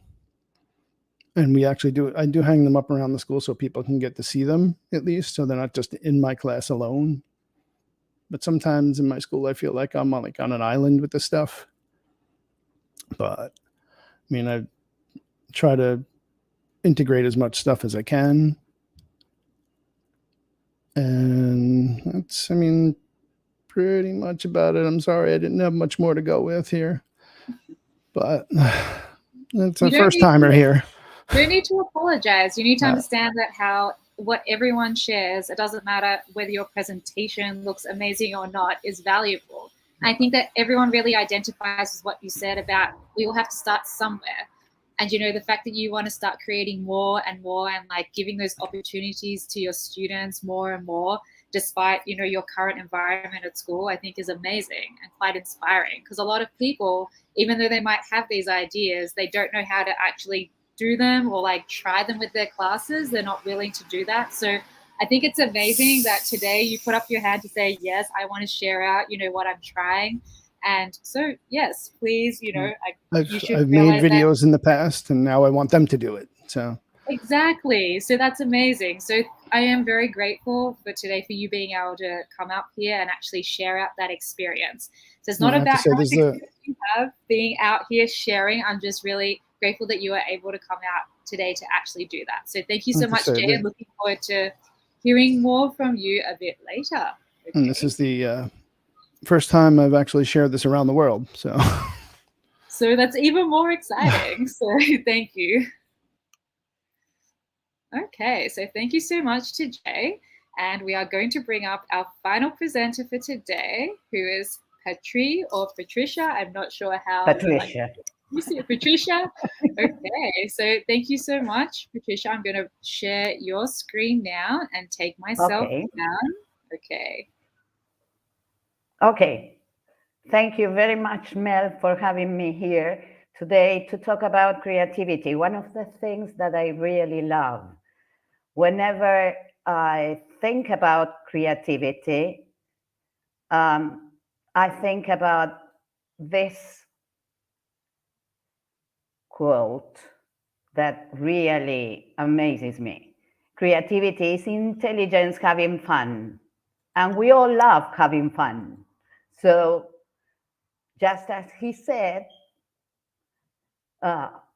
And we actually I do hang them up around the school so people can get to see them at least, so they're not just in my class alone. But sometimes in my school, I feel like I'm on an island with this stuff. But I mean, I try to integrate as much stuff as I can. And that's, pretty much about it. I'm sorry I didn't have much more to go with here. But it's a first timer here. You don't need to apologize. You need to understand that how what everyone shares, it doesn't matter whether your presentation looks amazing or not, is valuable. I think that everyone really identifies with what you said about we all have to start somewhere. And, you know, the fact that you want to start creating more and more and like giving those opportunities to your students more and more, despite, you know, your current environment at school, I think is amazing and quite inspiring. Because a lot of people, even though they might have these ideas, they don't know how to actually do them or like try them with their classes. They're not willing to do that. So I think it's amazing that today you put up your hand to say, yes, I want to share out, you know, what I'm trying. And so, yes, please, you know, you should I've made realize that. videos in the past, and now I want them to do it. So Exactly. So that's amazing. So I am very grateful for today for you being able to come up here and actually share out that experience. So it's not I have to about say how much there's a- experience you have being out here sharing. I'm just really grateful that you were able to come out today to actually do that. So thank you I so have to much, say Jay, that- and looking forward to hearing more from you a bit later. And this is the first time I've actually shared this around the world. So So that's even more exciting. So thank you. Okay, so thank you so much to Jay. And we are going to bring up our final presenter for today, who is Patri or Patricia. I'm not sure how. Patricia. You see it, Patricia? Okay, so thank you so much, Patricia. I'm going to share your screen now and take myself down. Okay. Okay. Thank you very much, Mel, for having me here today to talk about creativity. One of the things that I really love. Whenever I think about creativity, I think about this quote that really amazes me. Creativity is intelligence having fun, and we all love having fun. So just as he said,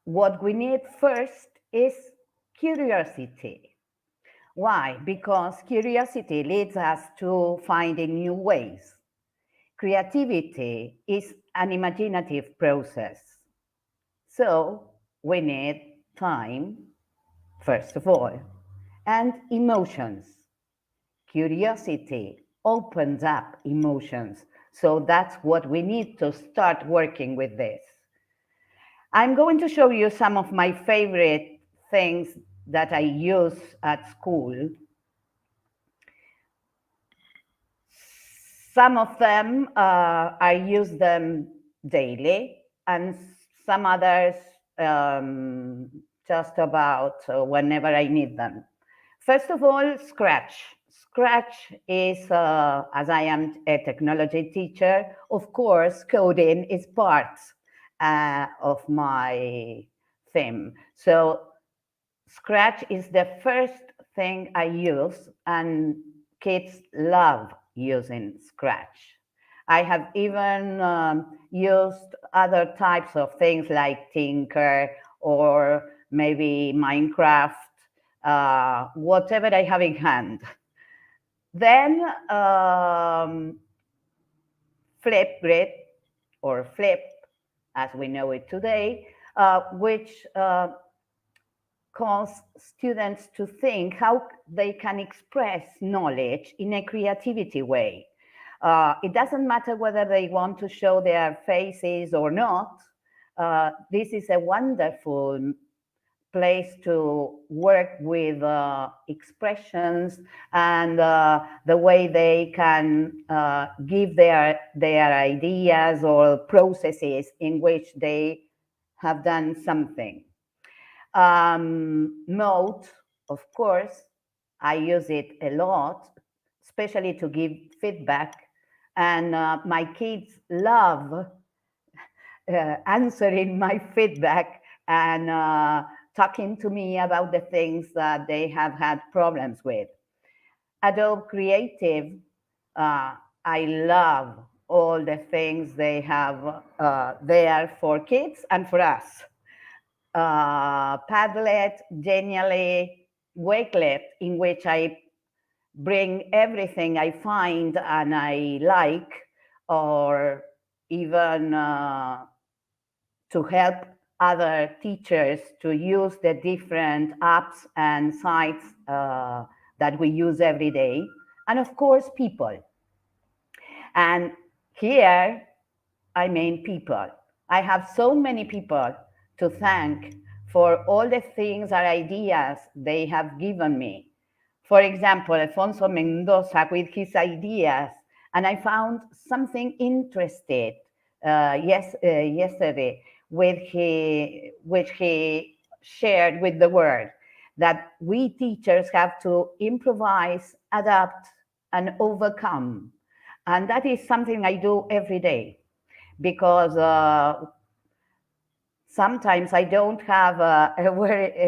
what we need first is curiosity. Why? Because curiosity leads us to finding new ways. Creativity is an imaginative process. So we need time, first of all, and emotions. Curiosity opens up emotions. So that's what we need to start working with this. I'm going to show you some of my favorite things that I use at school. Some of them, I use them daily, and some others just about whenever I need them. First of all, Scratch. Scratch is, as I am a technology teacher, of course, coding is part of my theme. So Scratch is the first thing I use, and kids love using Scratch. I have even used other types of things like Tinker or maybe Minecraft, whatever I have in hand. Then Flipgrid, or Flip, as we know it today, which calls students to think how they can express knowledge in a creativity way. It doesn't matter whether they want to show their faces or not. This is a wonderful place to work with expressions and the way they can give their ideas or processes in which they have done something. Note, of course, I use it a lot, especially to give feedback. And my kids love answering my feedback and talking to me about the things that they have had problems with. Adobe Creative, I love all the things they have there for kids and for us. Padlet, Genially, Wakelet, in which I bring everything I find and I like, or even to help other teachers to use the different apps and sites that we use every day, and of course, people. And here, I mean people. I have so many people to thank for all the things and ideas they have given me. For example, Alfonso Mendoza with his ideas, and I found something interesting yesterday which he shared with the world, that we teachers have to improvise, adapt, and overcome. And that is something I do every day, because sometimes I don't have a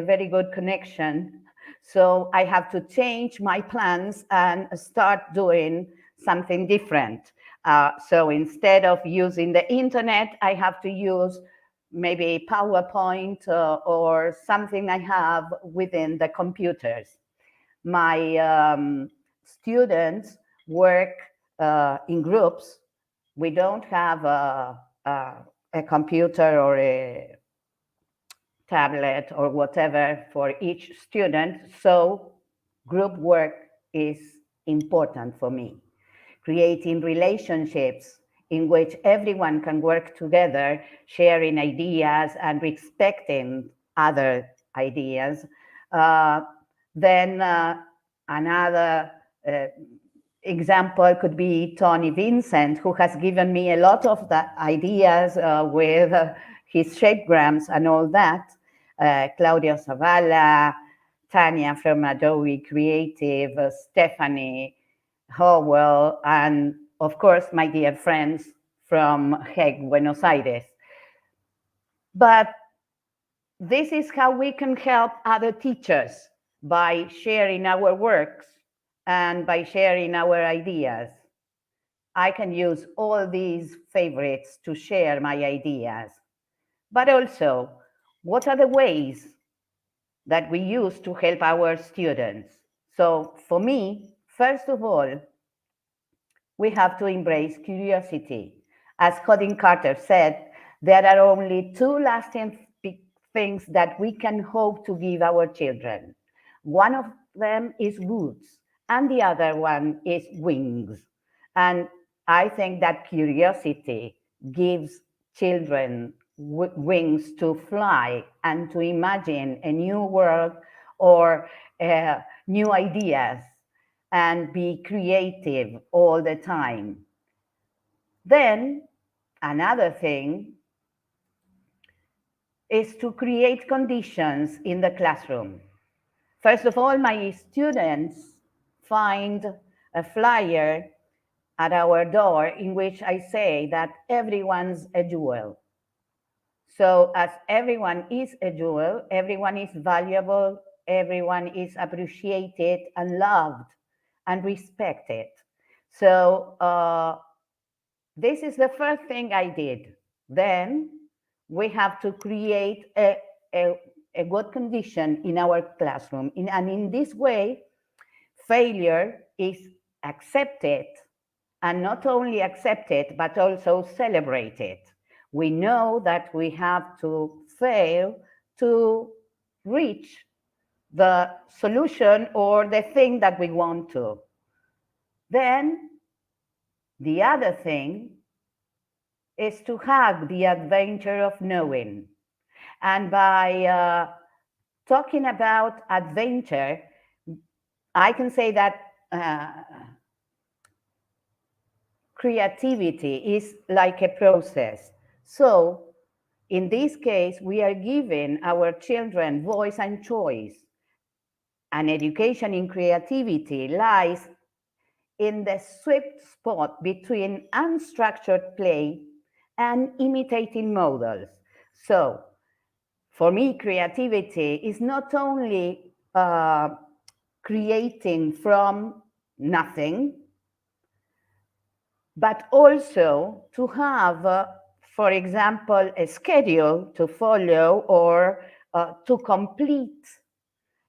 very good connection. So I have to change my plans and start doing something different. So instead of using the internet, I have to use maybe PowerPoint or something I have within the computers. My students work in groups. We don't have a computer or a tablet or whatever for each student, so group work is important for me. Creating relationships in which everyone can work together, sharing ideas and respecting other ideas. Then another example could be Tony Vincent, who has given me a lot of the ideas with his shapegrams and all that. Claudia Zavala, Tanya from Adobe Creative, Stephanie Howell, and of course, my dear friends from HEC Buenos Aires. But this is how we can help other teachers, by sharing our works and by sharing our ideas. I can use all these favorites to share my ideas. But also, what are the ways that we use to help our students? So for me, first of all, we have to embrace curiosity. As Coding Carter said, there are only two lasting things that we can hope to give our children. One of them is roots, and the other one is wings. And I think that curiosity gives children wings to fly and to imagine a new world or new ideas and be creative all the time. Then another thing is to create conditions in the classroom. First of all, my students find a flyer at our door in which I say that everyone's a jewel. So as everyone is a jewel, everyone is valuable, everyone is appreciated and loved and respected. So this is the first thing I did. Then we have to create a good condition in our classroom. And in this way, failure is accepted, and not only accepted, but also celebrated. We know that we have to fail to reach the solution or the thing that we want to. Then the other thing is to have the adventure of knowing. And by talking about adventure, I can say that creativity is like a process. So in this case, we are giving our children voice and choice. And education in creativity lies in the sweet spot between unstructured play and imitating models. So for me, creativity is not only creating from nothing, but also to have, for example, a schedule to follow or to complete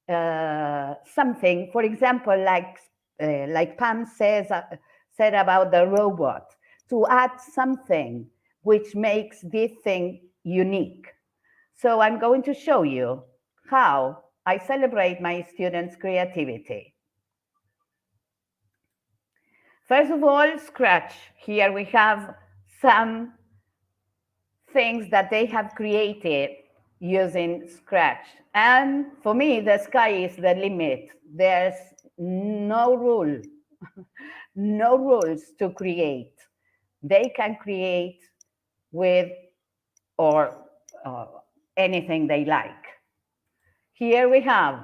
something. For example, like Pam said about the robot, to add something which makes this thing unique. So I'm going to show you how I celebrate my students' creativity. First of all, Scratch. Here we have some things that they have created using Scratch. And for me, the sky is the limit. There's no rule, no rules to create. They can create with or anything they like. Here we have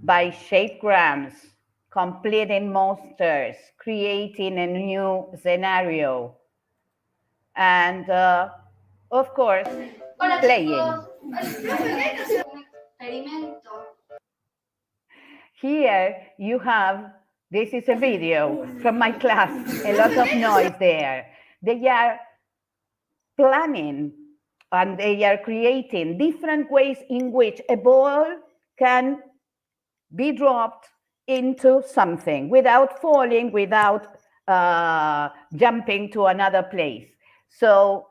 by Shapegrams, completing monsters, creating a new scenario, and of course, playing. Here you have, this is a video from my class, a lot of noise there. They are planning and they are creating different ways in which a ball can be dropped into something without falling, without jumping to another place. So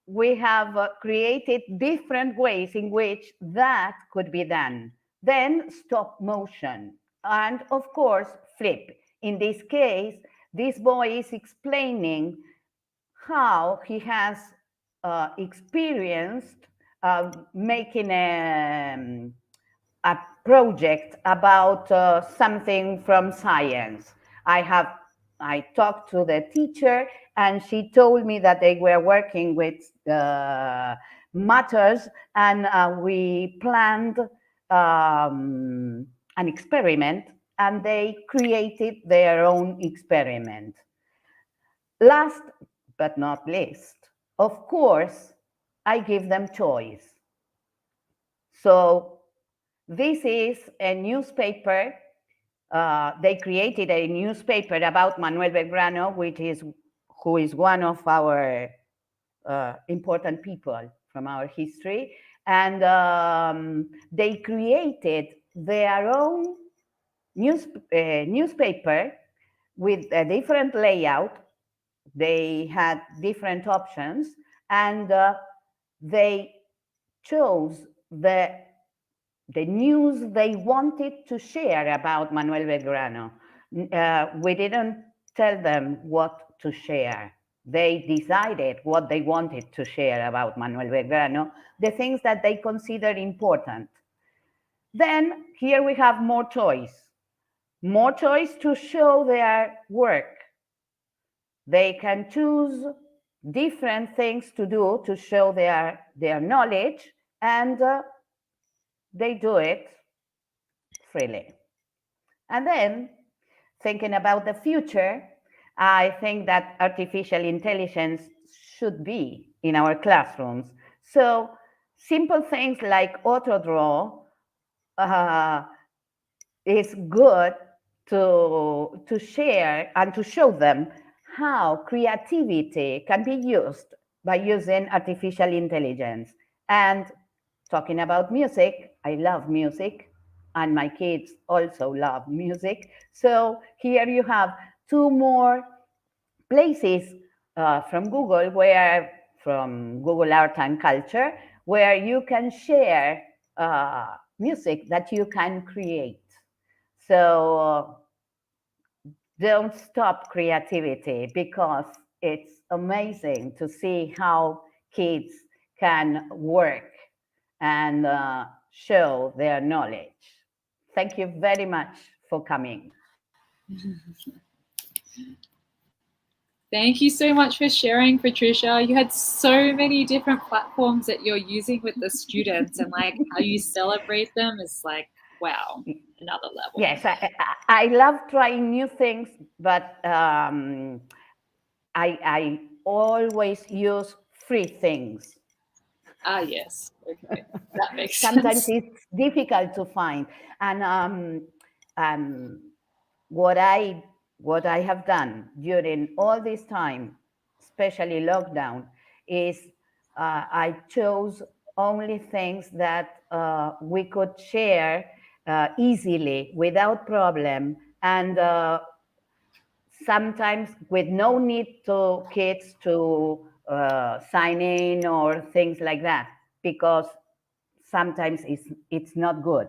we have created different ways in which that could be done. Then stop motion, and of course, flip. In this case, this boy is explaining how he has experienced making a project about something from science. I talked to the teacher, and she told me that they were working with matters, and we planned an experiment, and they created their own experiment. Last but not least, of course, I give them choice. So this is a newspaper. They created a newspaper about Manuel Belgrano, who is one of our important people from our history. And they created their own newspaper with a different layout. They had different options, and they chose the news they wanted to share about Manuel Belgrano. We didn't tell them what to share. They decided what they wanted to share about Manuel Belgrano, the things that they considered important. Then here we have more choice to show their work. They can choose different things to do to show their knowledge, and they do it freely. And then, thinking about the future, I think that artificial intelligence should be in our classrooms. So simple things like AutoDraw is good to share and to show them how creativity can be used by using artificial intelligence. And talking about music, I love music, and my kids also love music. So here you have two more places from Google, from Google Art and Culture, where you can share music that you can create. So don't stop creativity, because it's amazing to see how kids can work and show their knowledge. Thank you very much for coming. Thank you so much for sharing, Patricia. You had so many different platforms that you're using with the students, and like how you celebrate them is like, wow, another level. Yes, I love trying new things, but I always use free things. Ah, yes. Okay, that makes Sometimes sense. it's difficult to find. And what I have done during all this time, especially lockdown, is I chose only things that we could share easily, without problem, and sometimes with no need to kids to sign in or things like that, because sometimes it's not good.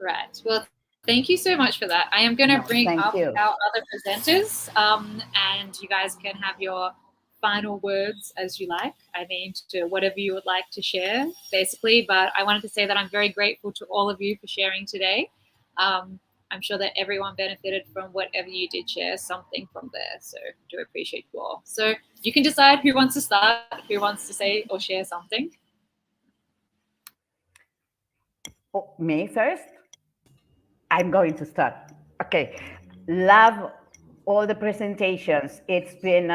Right. Well, thank you so much for that. I am going to bring thank up you. our other presenters, and you guys can have your final words as you like. I mean, to whatever you would like to share, basically. But I wanted to say that I'm very grateful to all of you for sharing today. I'm sure that everyone benefited from whatever you did share, something from there. So I do appreciate you all. So you can decide who wants to start, who wants to say or share something. Oh, me first? I'm going to start. Okay. Love all the presentations. It's been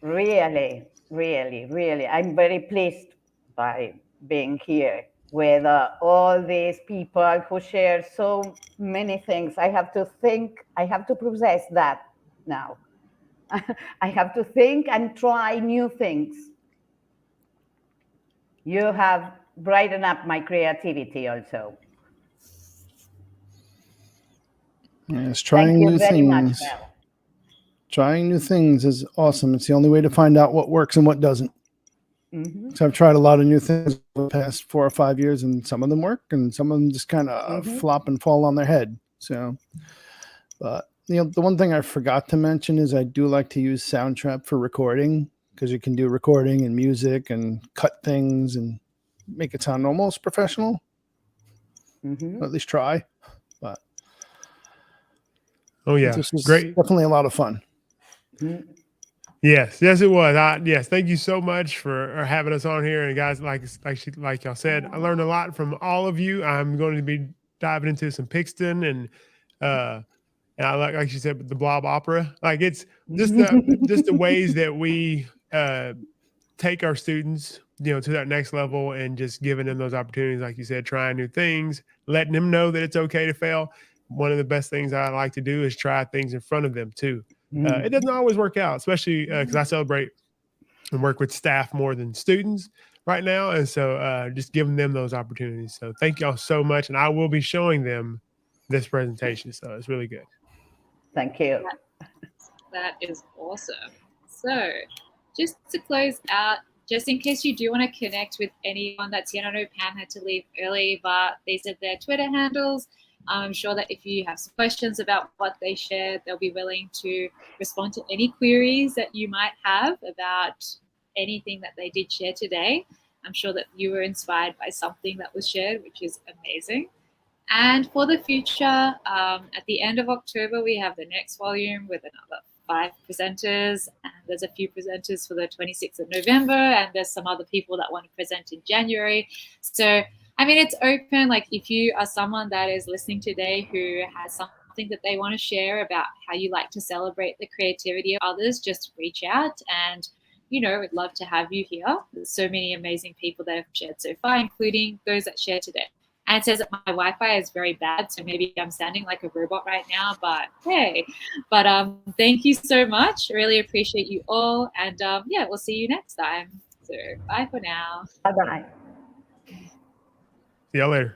really, really, really, I'm very pleased by being here with all these people who share so many things. I have to think, I have to process that now. I have to think and try new things. You have brightened up my creativity also. Yes, trying Thank you new very much, things. Mel. Trying new things is awesome. It's the only way to find out what works and what doesn't. Mm-hmm. So I've tried a lot of new things over the past 4 or 5 years, and some of them work, and some of them just kind of flop and fall on their head. So, but you know, the one thing I forgot to mention is I do like to use Soundtrap for recording, because you can do recording and music and cut things and make it sound almost professional. Mm-hmm. Or at least try. But Oh yeah, this was great. definitely a lot of fun. Mm-hmm. Yes, yes, it was. Yes, thank you so much for having us on here. And guys, like y'all said, I learned a lot from all of you. I'm going to be diving into some Pixton and I like she said, the Blob Opera. Like it's just the ways that we take our students, you know, to that next level, and just giving them those opportunities, like you said, trying new things, letting them know that it's okay to fail. One of the best things I like to do is try things in front of them too. It doesn't always work out, especially because I celebrate and work with staff more than students right now. And so just giving them those opportunities. So thank y'all so much. And I will be showing them this presentation. So it's really good. Thank you. That is awesome. So just to close out, just in case you do want to connect with anyone that's here, I know Pam had to leave early, but they said their Twitter handles. I'm sure that if you have some questions about what they shared, they'll be willing to respond to any queries that you might have about anything that they did share today. I'm sure that you were inspired by something that was shared, which is amazing. And for the future, at the end of October, we have the next volume with another 5 presenters. And there's a few presenters for the 26th of November, and there's some other people that want to present in January. So, I mean, it's open. Like if you are someone that is listening today who has something that they want to share about how you like to celebrate the creativity of others, just reach out, and you know, we'd love to have you here. There's so many amazing people that have shared so far, including those that shared today. And it says that my Wi-Fi is very bad, so maybe I'm sounding like a robot right now, but hey. But thank you so much. Really appreciate you all. And yeah, we'll see you next time. So bye for now. Bye-bye. See y'all later.